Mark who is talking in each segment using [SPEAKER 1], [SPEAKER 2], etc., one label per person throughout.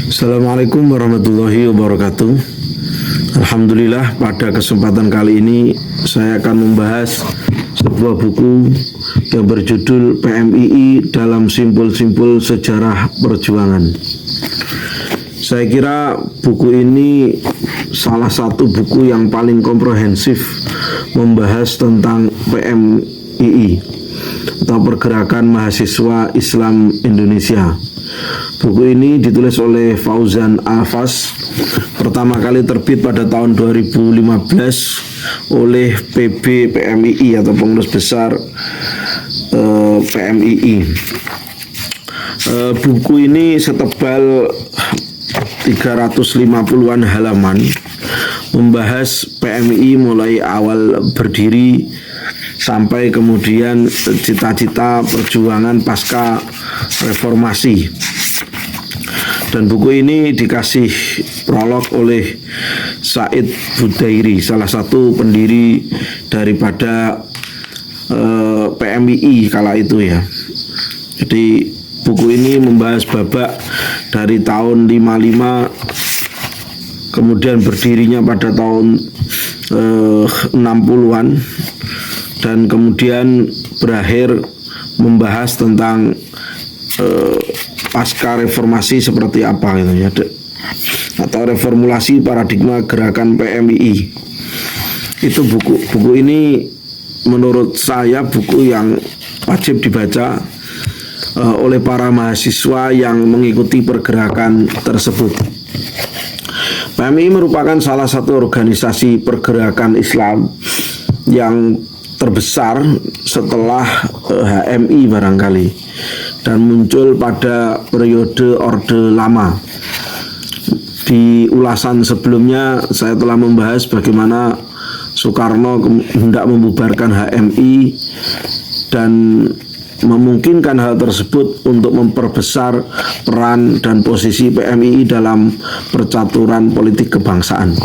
[SPEAKER 1] Assalamualaikum warahmatullahi wabarakatuh. Alhamdulillah, pada kesempatan kali ini saya akan membahas sebuah buku yang berjudul PMII dalam Simpul-Simpul Sejarah Perjuangan. Saya kira buku ini salah satu buku yang paling komprehensif membahas tentang PMII atau Pergerakan Mahasiswa Islam Indonesia. Buku ini ditulis oleh Fauzan Al-Fas, pertama kali terbit pada tahun 2015 oleh PB PMII atau Pengurus Besar PMII. Buku ini setebal 350-an halaman, membahas PMII mulai awal berdiri sampai kemudian cita-cita perjuangan pasca reformasi. Dan buku ini dikasih prolog oleh Said Budairi, salah satu pendiri daripada PMII kala itu ya. Jadi buku ini membahas babak dari tahun 55 kemudian berdirinya pada tahun 60-an dan kemudian berakhir membahas tentang pasca reformasi seperti apa gitu ya, atau reformulasi paradigma gerakan PMII. Itu buku ini menurut saya buku yang wajib dibaca oleh para mahasiswa yang mengikuti pergerakan tersebut. PMII merupakan salah satu organisasi pergerakan Islam yang terbesar setelah HMI barangkali, dan muncul pada periode Orde Lama. Di ulasan sebelumnya saya telah membahas bagaimana Soekarno hendak membubarkan HMI dan memungkinkan hal tersebut untuk memperbesar peran dan posisi PMII dalam percaturan politik kebangsaan.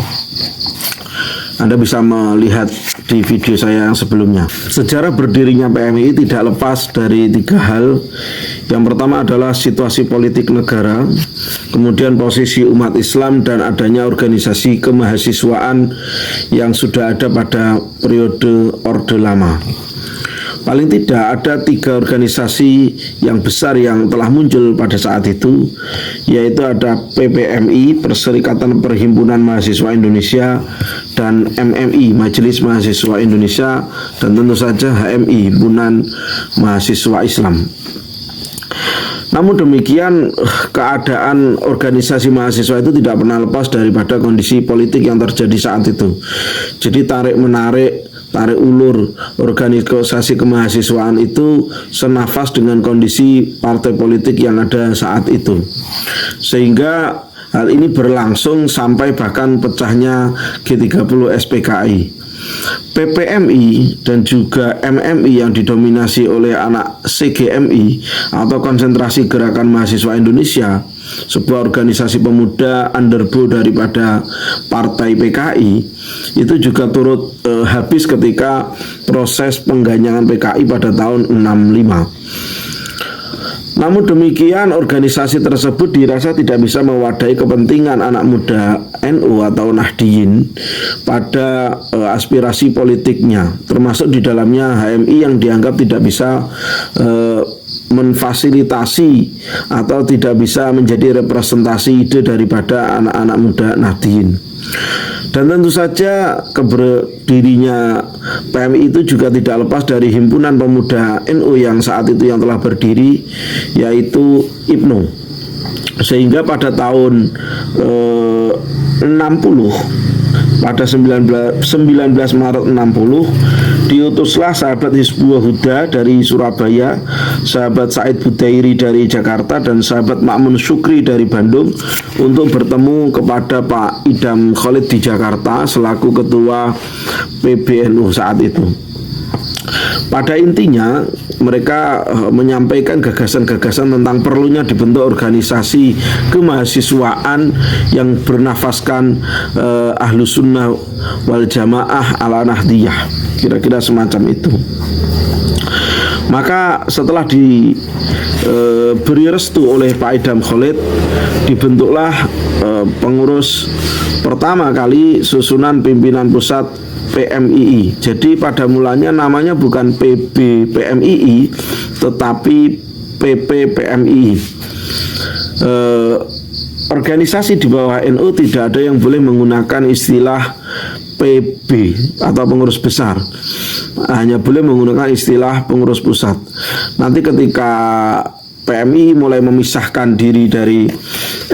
[SPEAKER 1] Anda bisa melihat di video saya yang sebelumnya. Sejarah berdirinya PMII tidak lepas dari tiga hal. Yang pertama adalah situasi politik negara, kemudian posisi umat Islam, dan adanya organisasi kemahasiswaan yang sudah ada pada periode Orde Lama. Paling tidak ada tiga organisasi yang besar yang telah muncul pada saat itu, yaitu ada PPMI, Perserikatan Perhimpunan Mahasiswa Indonesia, dan MMI, Majelis Mahasiswa Indonesia, dan tentu saja HMI, Himpunan Mahasiswa Islam. Namun demikian, keadaan organisasi mahasiswa itu tidak pernah lepas daripada kondisi politik yang terjadi saat itu. Jadi tarik ulur organisasi kemahasiswaan itu senafas dengan kondisi partai politik yang ada saat itu, sehingga hal ini berlangsung sampai bahkan pecahnya G30 SPKI. PPMI dan juga MMI yang didominasi oleh anak CGMI atau Konsentrasi Gerakan Mahasiswa Indonesia, sebuah organisasi pemuda underbow daripada Partai PKI, itu juga turut habis ketika proses pengganyangan PKI pada tahun 65. Namun demikian, organisasi tersebut dirasa tidak bisa mewadahi kepentingan anak muda NU atau Nahdliyin pada aspirasi politiknya, termasuk di dalamnya HMI yang dianggap tidak bisa memfasilitasi atau tidak bisa menjadi representasi ide daripada anak-anak muda Nahdliyin. Dan tentu saja berdirinya PMI itu juga tidak lepas dari himpunan pemuda NU yang saat itu yang telah berdiri, yaitu IPNU. Sehingga pada tahun 60, pada 19 Maret 60, diutuslah sahabat Hizbul Huda dari Surabaya, sahabat Said Budairi dari Jakarta, dan sahabat Ma'mun Syukri dari Bandung untuk bertemu kepada Pak Idam Khalid di Jakarta selaku ketua PBNU saat itu. Pada intinya mereka menyampaikan gagasan-gagasan tentang perlunya dibentuk organisasi kemahasiswaan yang bernafaskan Ahlus Sunnah wal Jamaah ala Nahdiyah, kira-kira semacam itu. Maka setelah diberi restu oleh Pak Idham Khalid, dibentuklah pengurus pertama kali susunan pimpinan pusat PMII. Jadi pada mulanya namanya bukan PB PMII tetapi PP PMII. Organisasi di bawah NU tidak ada yang boleh menggunakan istilah PB atau pengurus besar, hanya boleh menggunakan istilah pengurus pusat. Nanti ketika PMI mulai memisahkan diri dari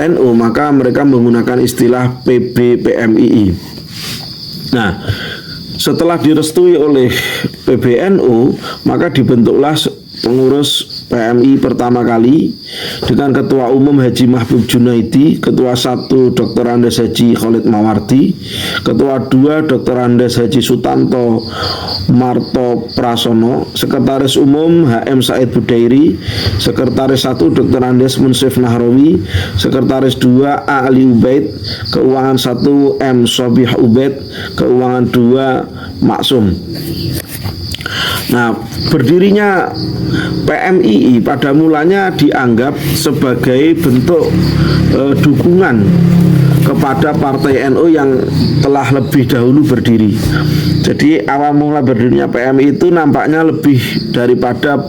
[SPEAKER 1] NU, maka mereka menggunakan istilah PB PMII. Nah, setelah direstui oleh PBNU, maka dibentuklah pengurus PMI pertama kali dengan Ketua Umum Haji Mahbub Junaidi, Ketua 1 Dr. Andes Haji Khalid Mawardi, Ketua 2 Dr. Andes Haji Sutanto Marto Prasono, Sekretaris Umum HM Said Budairi, Sekretaris 1 Dr. Andes Munsif Nahrawi, Sekretaris 2 A. Ali Ubaid, Keuangan 1 M. Sobih Ubaid, Keuangan 2 Maksum. Nah, berdirinya PMII pada mulanya dianggap sebagai bentuk dukungan kepada Partai NU yang telah lebih dahulu berdiri. Jadi awal mula berdirinya PMI itu nampaknya lebih daripada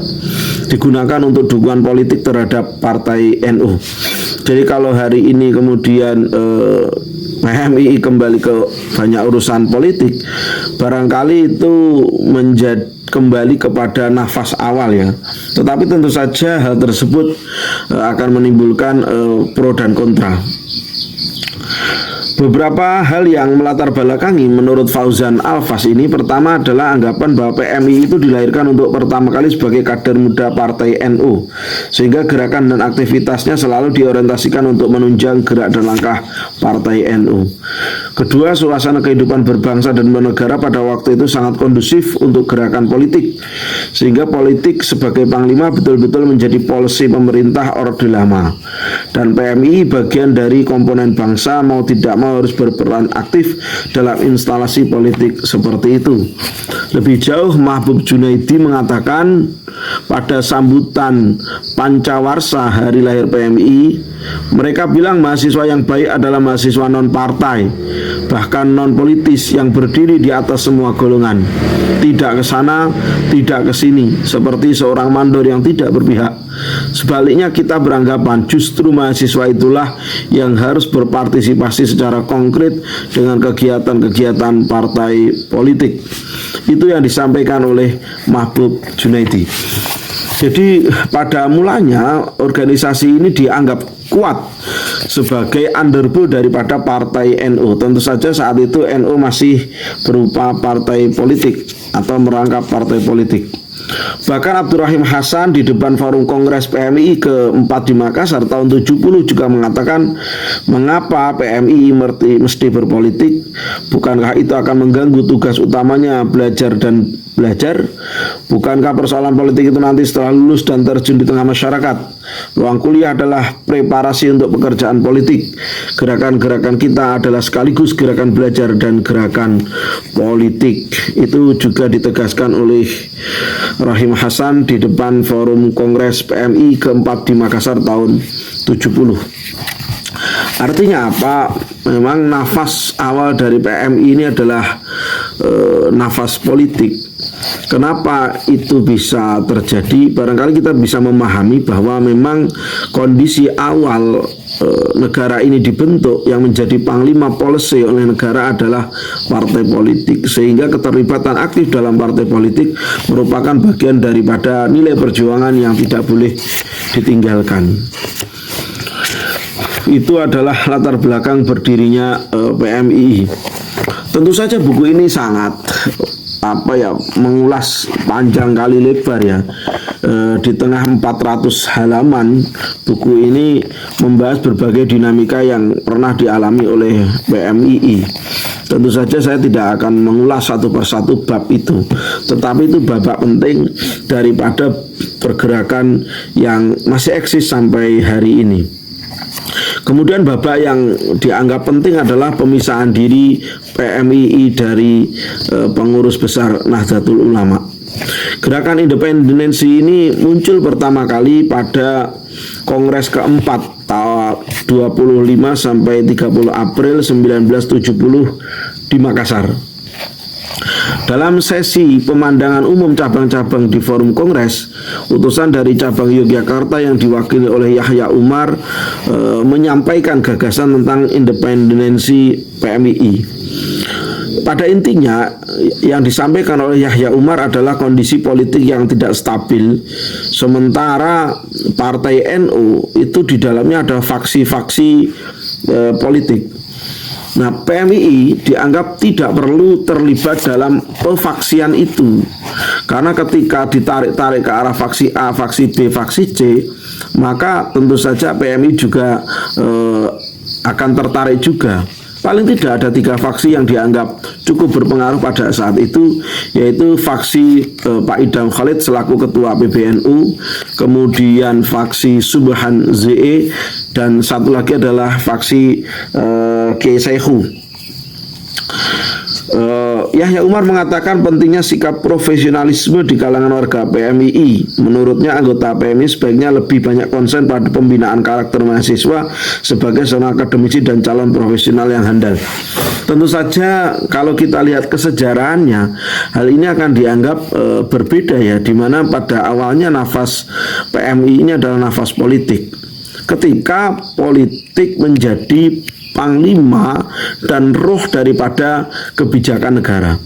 [SPEAKER 1] digunakan untuk dukungan politik terhadap Partai NU. Jadi kalau hari ini kemudian PMII kembali ke banyak urusan politik, barangkali itu menjadi kembali kepada nafas awal ya. Tetapi tentu saja hal tersebut akan menimbulkan pro dan kontra. Beberapa hal yang melatar belakangi menurut Fauzan Alfas ini, pertama adalah anggapan bahwa PMI itu dilahirkan untuk pertama kali sebagai kader muda Partai NU, sehingga gerakan dan aktivitasnya selalu diorientasikan untuk menunjang gerak dan langkah Partai NU. Kedua, suasana kehidupan berbangsa dan bernegara pada waktu itu sangat kondusif untuk gerakan politik, sehingga politik sebagai panglima betul-betul menjadi polisi pemerintah Orde Lama, dan PMI bagian dari komponen bangsa mau tidak mau harus berperan aktif dalam instalasi politik seperti itu. Lebih jauh, Mahbub Junaidi mengatakan pada sambutan Pancawarsa hari lahir PMI, mereka bilang mahasiswa yang baik adalah mahasiswa non-partai, bahkan non-politis yang berdiri di atas semua golongan, tidak ke sana, tidak ke sini, seperti seorang mandor yang tidak berpihak. Sebaliknya, kita beranggapan justru mahasiswa itulah yang harus berpartisipasi secara konkret dengan kegiatan-kegiatan partai politik. Itu yang disampaikan oleh Mahbub Junaidi. Jadi pada mulanya organisasi ini dianggap kuat sebagai underbow daripada Partai NU. Tentu saja saat itu NU masih berupa partai politik atau merangkap partai politik. Bahkan Abdurrahim Hasan di depan forum Kongres PMI ke-4 di Makassar tahun 70 juga mengatakan, mengapa PMI mesti berpolitik? Bukankah itu akan mengganggu tugas utamanya belajar dan belajar? Bukankah persoalan politik itu nanti setelah lulus dan terjun di tengah masyarakat? Ruang kuliah adalah preparasi untuk pekerjaan politik. Gerakan-gerakan kita adalah sekaligus gerakan belajar dan gerakan politik. Itu juga ditegaskan oleh Rahim Hasan di depan forum Kongres PMI ke-4 di Makassar tahun 70. Artinya apa? Memang nafas awal dari PMI ini adalah nafas politik. Kenapa itu bisa terjadi? Barangkali kita bisa memahami bahwa memang kondisi awal negara ini dibentuk, yang menjadi panglima polisi oleh negara adalah partai politik, sehingga keterlibatan aktif dalam partai politik merupakan bagian daripada nilai perjuangan yang tidak boleh ditinggalkan. Itu adalah latar belakang berdirinya PMI. Tentu saja buku ini sangat mengulas panjang kali lebar ya. Di tengah 400 halaman, buku ini membahas berbagai dinamika yang pernah dialami oleh PMII. Tentu saja saya tidak akan mengulas satu persatu bab itu, tetapi itu babak penting daripada pergerakan yang masih eksis sampai hari ini. Kemudian babak yang dianggap penting adalah pemisahan diri PMII dari pengurus besar Nahdlatul Ulama. Gerakan independensi ini muncul pertama kali pada Kongres keempat tahun 25 sampai 30 April 1970 di Makassar. Dalam sesi pemandangan umum cabang-cabang di forum kongres, utusan dari cabang Yogyakarta yang diwakili oleh Yahya Umar menyampaikan gagasan tentang independensi PMII. Pada intinya, yang disampaikan oleh Yahya Umar adalah kondisi politik yang tidak stabil, sementara partai NU itu di dalamnya ada faksi-faksi politik. Nah, PMII dianggap tidak perlu terlibat dalam pefaksian itu, karena ketika ditarik-tarik ke arah faksi A, faksi B, faksi C, maka tentu saja PMII juga akan tertarik juga. Paling tidak ada 3 faksi yang dianggap cukup berpengaruh pada saat itu, yaitu faksi Pak Idam Khalid selaku ketua PBNU, kemudian faksi Subhan ZE, dan satu lagi adalah faksi Kiai Saihu. Yahya Umar mengatakan pentingnya sikap profesionalisme di kalangan warga PMII. Menurutnya anggota PMII sebaiknya lebih banyak konsen pada pembinaan karakter mahasiswa sebagai seorang akademisi dan calon profesional yang handal. Tentu saja kalau kita lihat kesejarahannya, hal ini akan dianggap berbeda ya, di mana pada awalnya nafas PMII ini adalah nafas politik. Ketika politik menjadi panglima dan roh daripada kebijakan negara.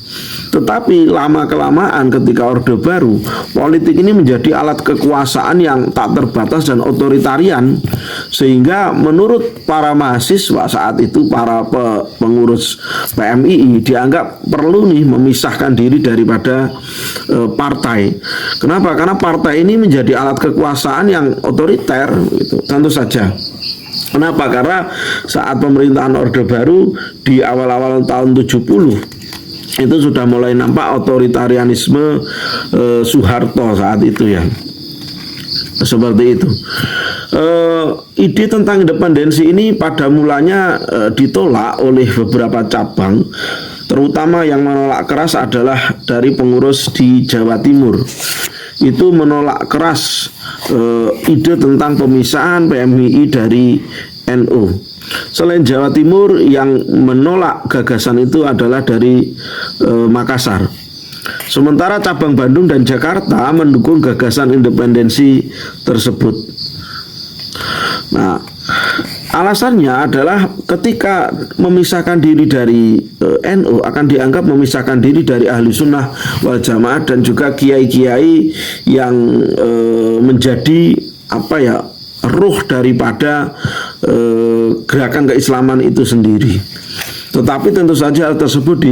[SPEAKER 1] Tetapi lama-kelamaan ketika Orde Baru, politik ini menjadi alat kekuasaan yang tak terbatas dan otoritarian, sehingga menurut para mahasiswa saat itu, para pengurus PMII dianggap perlu nih memisahkan diri daripada partai. Kenapa? Karena partai ini menjadi alat kekuasaan yang otoriter, gitu. Tentu saja. Kenapa? Karena saat pemerintahan Orde Baru di awal-awal tahun 70 itu sudah mulai nampak otoritarianisme Soeharto saat itu ya. Seperti itu. Ide tentang independensi ini pada mulanya ditolak oleh beberapa cabang, terutama yang menolak keras adalah dari pengurus di Jawa Timur. Itu menolak keras ide tentang pemisahan PMII dari NU. Selain Jawa Timur, yang menolak gagasan itu adalah dari Makassar. Sementara cabang Bandung dan Jakarta mendukung gagasan independensi tersebut. Nah, alasannya adalah ketika memisahkan diri dari NU akan dianggap memisahkan diri dari Ahlu Sunnah wal Jamaah dan juga kiai-kiai yang menjadi ruh daripada gerakan keislaman itu sendiri. Tetapi tentu saja hal tersebut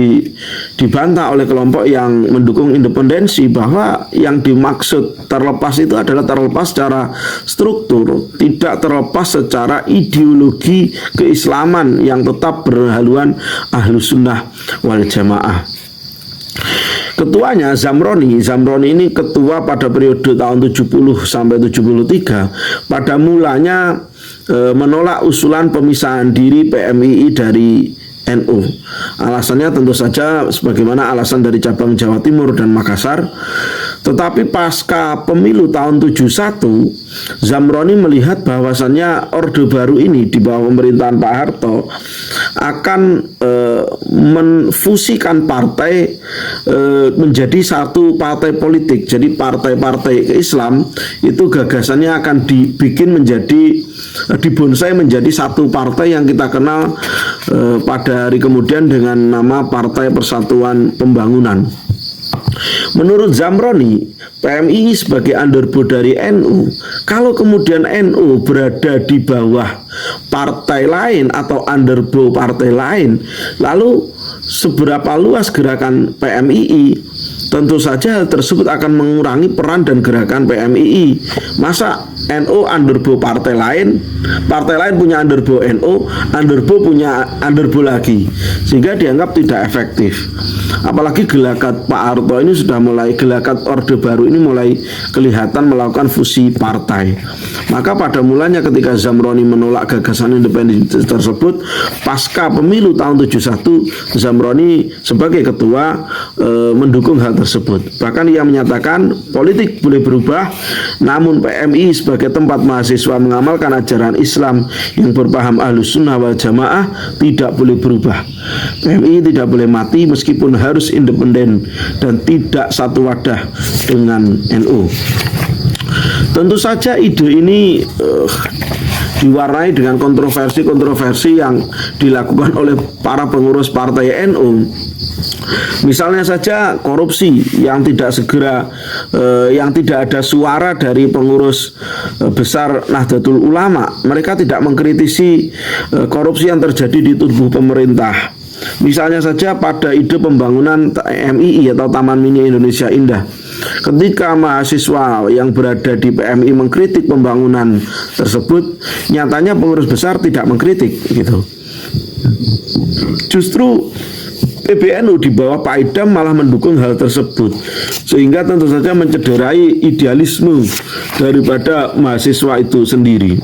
[SPEAKER 1] dibantah oleh kelompok yang mendukung independensi, bahwa yang dimaksud terlepas itu adalah terlepas secara struktur, tidak terlepas secara ideologi keislaman yang tetap berhaluan Ahlus Sunnah wal Jamaah. Ketuanya Zamroni ini ketua pada periode tahun 70 sampai 73. Pada mulanya menolak usulan pemisahan diri PMII dari NU. Alasannya tentu saja sebagaimana alasan dari cabang Jawa Timur dan Makassar. Tetapi pasca pemilu tahun 71, Zamroni melihat bahwasannya Orde Baru ini di bawah pemerintahan Pak Harto akan menfusikan partai menjadi satu partai politik. Jadi partai-partai Islam itu gagasannya akan dibonsai menjadi satu partai yang kita kenal pada hari kemudian dengan nama Partai Persatuan Pembangunan. Menurut Zamroni, PMII sebagai underbow dari NU, kalau kemudian NU berada di bawah partai lain atau underbow partai lain, lalu seberapa luas gerakan PMII? Tentu saja hal tersebut akan mengurangi peran dan gerakan PMII. Masa NU underbow partai lain punya underbow NU, underbow punya underbow lagi, sehingga dianggap tidak efektif. Apalagi gelagat Pak Harto ini sudah mulai, gelagat Orde Baru ini mulai kelihatan melakukan fusi partai. Maka pada mulanya ketika Zamroni menolak gagasan independensi tersebut, pasca pemilu tahun 71, Imroni sebagai ketua mendukung hal tersebut. Bahkan ia menyatakan politik boleh berubah, namun PMI sebagai tempat mahasiswa mengamalkan ajaran Islam yang berpaham Ahlus Sunnah wal Jamaah tidak boleh berubah. PMI tidak boleh mati meskipun harus independen dan tidak satu wadah dengan NU. Tentu saja ide ini diwarnai dengan kontroversi-kontroversi yang dilakukan oleh para pengurus partai NU. Misalnya saja korupsi yang tidak ada suara dari pengurus besar Nahdlatul Ulama. Mereka tidak mengkritisi korupsi yang terjadi di tubuh pemerintah. Misalnya saja pada ide pembangunan TMII atau Taman Mini Indonesia Indah. Ketika mahasiswa yang berada di PMI mengkritik pembangunan tersebut, nyatanya pengurus besar tidak mengkritik gitu. Justru PBNU di bawah Pak Idam malah mendukung hal tersebut, sehingga tentu saja mencederai idealisme daripada mahasiswa itu sendiri.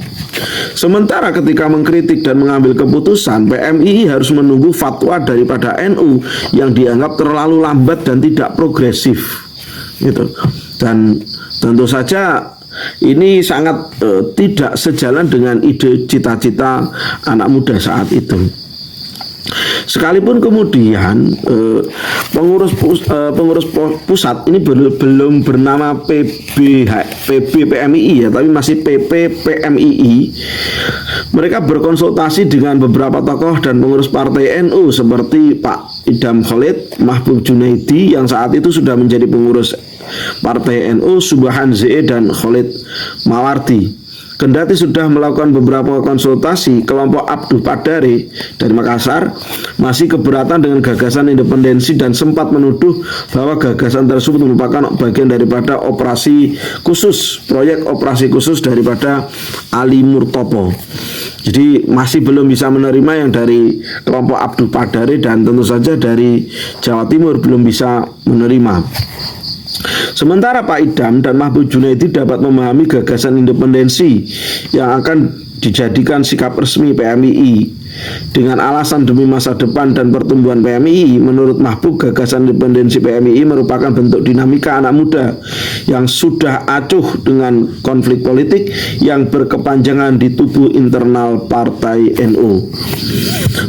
[SPEAKER 1] Sementara ketika mengkritik dan mengambil keputusan, PMI harus menunggu fatwa daripada NU yang dianggap terlalu lambat dan tidak progresif gitu. Dan tentu saja ini sangat tidak sejalan dengan ide cita-cita anak muda saat itu. Sekalipun kemudian pengurus pusat ini belum bernama PBPMII ya, tapi masih PPPMII. Mereka berkonsultasi dengan beberapa tokoh dan pengurus partai NU seperti Pak Idam Khalid, Mahbub Junaidi yang saat itu sudah menjadi pengurus partai NU, Subhan ZE dan Khalid Mawardi. Kendati sudah melakukan beberapa konsultasi, kelompok Abdul Padare dari Makassar masih keberatan dengan gagasan independensi dan sempat menuduh bahwa gagasan tersebut merupakan bagian daripada proyek operasi khusus daripada Ali Murtopo. Jadi masih belum bisa menerima yang dari kelompok Abdul Padare dan tentu saja dari Jawa Timur belum bisa menerima. Sementara Pak Idam dan Mahbub Junaidi dapat memahami gagasan independensi yang akan dijadikan sikap resmi PMII. Dengan alasan demi masa depan dan pertumbuhan PMII, menurut Mahbub, gagasan independensi PMII merupakan bentuk dinamika anak muda yang sudah acuh dengan konflik politik yang berkepanjangan di tubuh internal partai NU.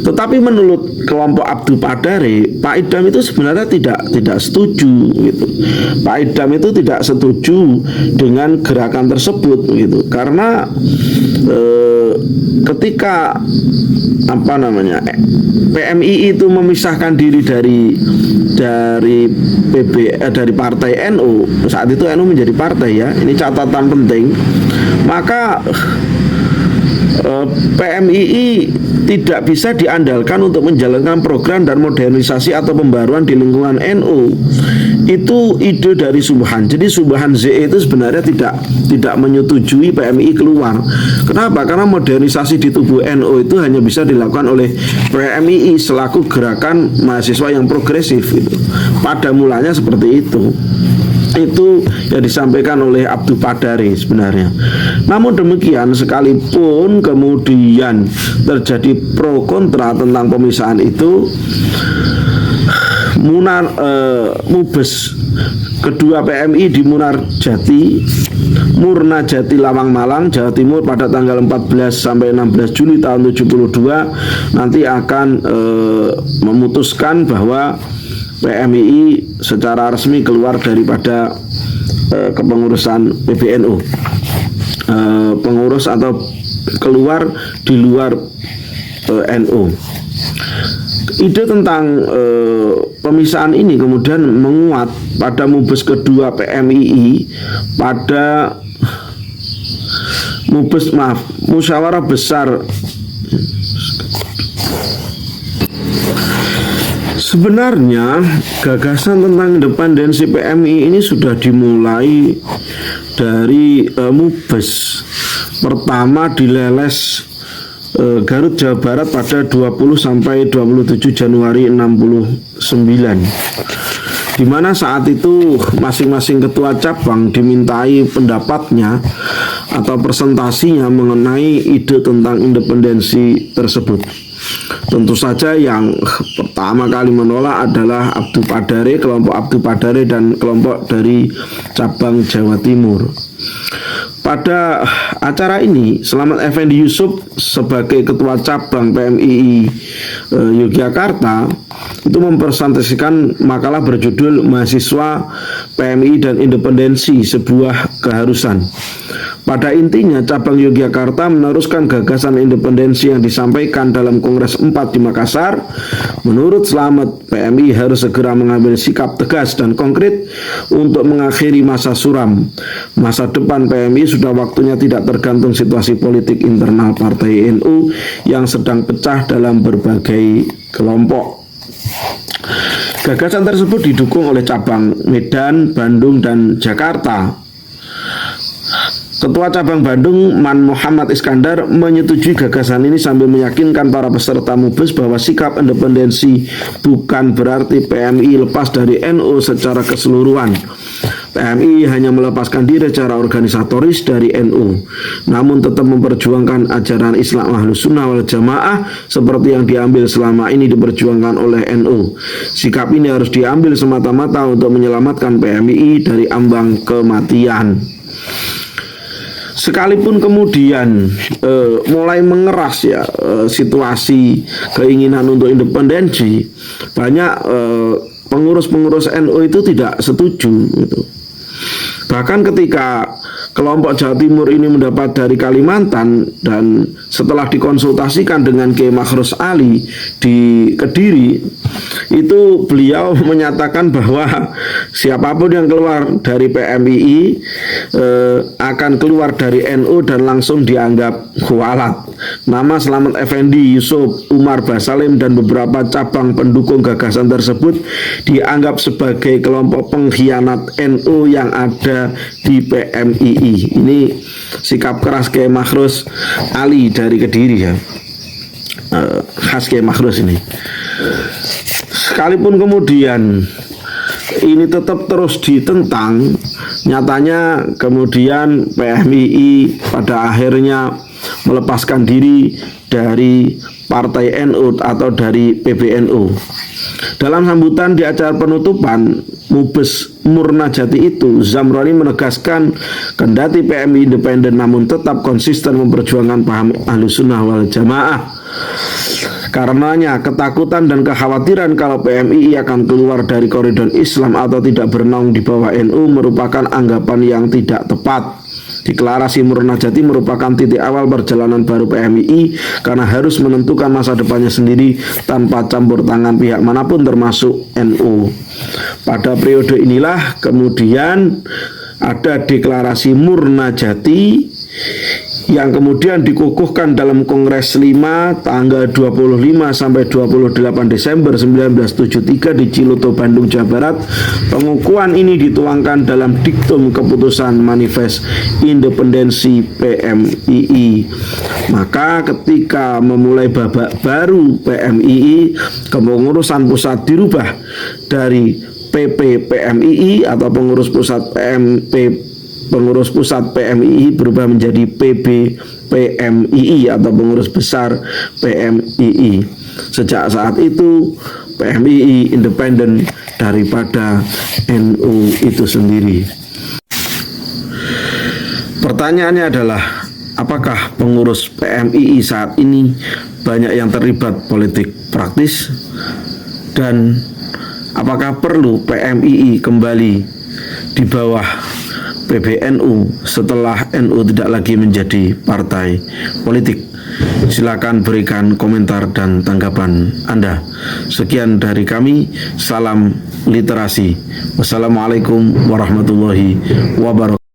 [SPEAKER 1] Tetapi menurut kelompok Abdul Padare, Pak Idam itu sebenarnya tidak setuju gitu. Pak Idam itu tidak setuju dengan gerakan tersebut gitu, karena ketika PMII itu memisahkan diri dari partai NU, saat itu NU menjadi partai ya, ini catatan penting, maka PMII tidak bisa diandalkan untuk menjalankan program dan modernisasi atau pembaruan di lingkungan NU. Itu ide dari Subhan. Jadi Subhan ZE itu sebenarnya tidak menyetujui PMII keluar. Kenapa? Karena modernisasi di tubuh NU itu hanya bisa dilakukan oleh PMII selaku gerakan mahasiswa yang progresif itu. Pada mulanya seperti itu. Itu yang disampaikan oleh Abdul Padare sebenarnya. Namun demikian, sekalipun kemudian terjadi pro kontra tentang pemisahan itu, Mubes kedua PMI di Murnajati Lawang Malang, Jawa Timur pada tanggal 14 sampai 16 Juli tahun 72 nanti akan memutuskan bahwa PMII secara resmi keluar daripada kepengurusan PBNU, pengurus atau keluar di luar NU. Ide tentang pemisahan ini kemudian menguat pada Mubes kedua PMII pada musyawarah besar. Sebenarnya gagasan tentang independensi PMI ini sudah dimulai dari Mubes pertama dileles Garut Jawa Barat pada 20 sampai 27 Januari 69, di mana saat itu masing-masing ketua cabang dimintai pendapatnya atau presentasinya mengenai ide tentang independensi tersebut. Tentu saja yang pertama kali menolak adalah Abdul Padare, kelompok Abdul Padare dan kelompok dari cabang Jawa Timur. Pada acara ini, Selamat Effendi Yusuf sebagai ketua cabang PMII Yogyakarta itu mempresentasikan makalah berjudul Mahasiswa PMII dan Independensi, sebuah keharusan. Pada intinya, cabang Yogyakarta meneruskan gagasan independensi yang disampaikan dalam Kongres 4 di Makassar. Menurut Selamat, PMI harus segera mengambil sikap tegas dan konkret untuk mengakhiri masa suram. Masa depan PMI sudah waktunya tidak tergantung situasi politik internal Partai NU yang sedang pecah dalam berbagai kelompok. Gagasan tersebut didukung oleh cabang Medan, Bandung, dan Jakarta. Ketua cabang Bandung, Man Muhammad Iskandar, menyetujui gagasan ini sambil meyakinkan para peserta MUBES bahwa sikap independensi bukan berarti PMI lepas dari NU secara keseluruhan. PMI hanya melepaskan diri secara organisatoris dari NU, namun tetap memperjuangkan ajaran Islam Ahlus Sunnah wal Jamaah seperti yang diambil selama ini diperjuangkan oleh NU. Sikap ini harus diambil semata-mata untuk menyelamatkan PMI dari ambang kematian. Sekalipun kemudian mulai mengeras ya situasi keinginan untuk independensi, banyak pengurus-pengurus NU itu tidak setuju gitu. Bahkan ketika kelompok Jawa Timur ini mendapat dari Kalimantan dan setelah dikonsultasikan dengan Kiai Makhrus Ali di Kediri, itu beliau menyatakan bahwa siapapun yang keluar dari PMII akan keluar dari NU dan langsung dianggap kualat. Nama Selamat Effendi Yusuf, Umar Basalim, dan beberapa cabang pendukung gagasan tersebut dianggap sebagai kelompok pengkhianat NU yang ada di PMII. Ini sikap keras Kiai Makhrus Ali dari Kediri ya, khas Kiai Makhrus ini. Sekalipun kemudian ini tetap terus ditentang, nyatanya kemudian PMII pada akhirnya melepaskan diri dari Partai NU atau dari PBNU. Dalam sambutan di acara penutupan MUBES Murnajati itu, Zamroni menegaskan kendati PMI independen namun tetap konsisten memperjuangkan paham Ahlus Sunnah wal Jamaah. Karenanya ketakutan dan kekhawatiran kalau PMII akan keluar dari koridor Islam atau tidak bernaung di bawah NU merupakan anggapan yang tidak tepat. Deklarasi Murnajati merupakan titik awal perjalanan baru PMII karena harus menentukan masa depannya sendiri tanpa campur tangan pihak manapun termasuk NU. Pada periode inilah kemudian ada deklarasi Murnajati yang kemudian dikukuhkan dalam Kongres 5 tanggal 25 sampai 28 Desember 1973 di Ciloto, Bandung, Jawa Barat. Pengukuhan ini dituangkan dalam diktum keputusan manifest independensi PMII. Maka ketika memulai babak baru PMII, kepengurusan pusat dirubah dari PP PMII atau pengurus pusat Pengurus pusat PMII berubah menjadi PB PMII atau pengurus besar PMII. Sejak saat itu PMII independen daripada NU itu sendiri. Pertanyaannya adalah, apakah pengurus PMII saat ini banyak yang terlibat politik praktis? Dan apakah perlu PMII kembali di bawah PBNU setelah NU tidak lagi menjadi partai politik? Silakan berikan komentar dan tanggapan Anda. Sekian dari kami, salam literasi. Wassalamualaikum warahmatullahi wabarakatuh.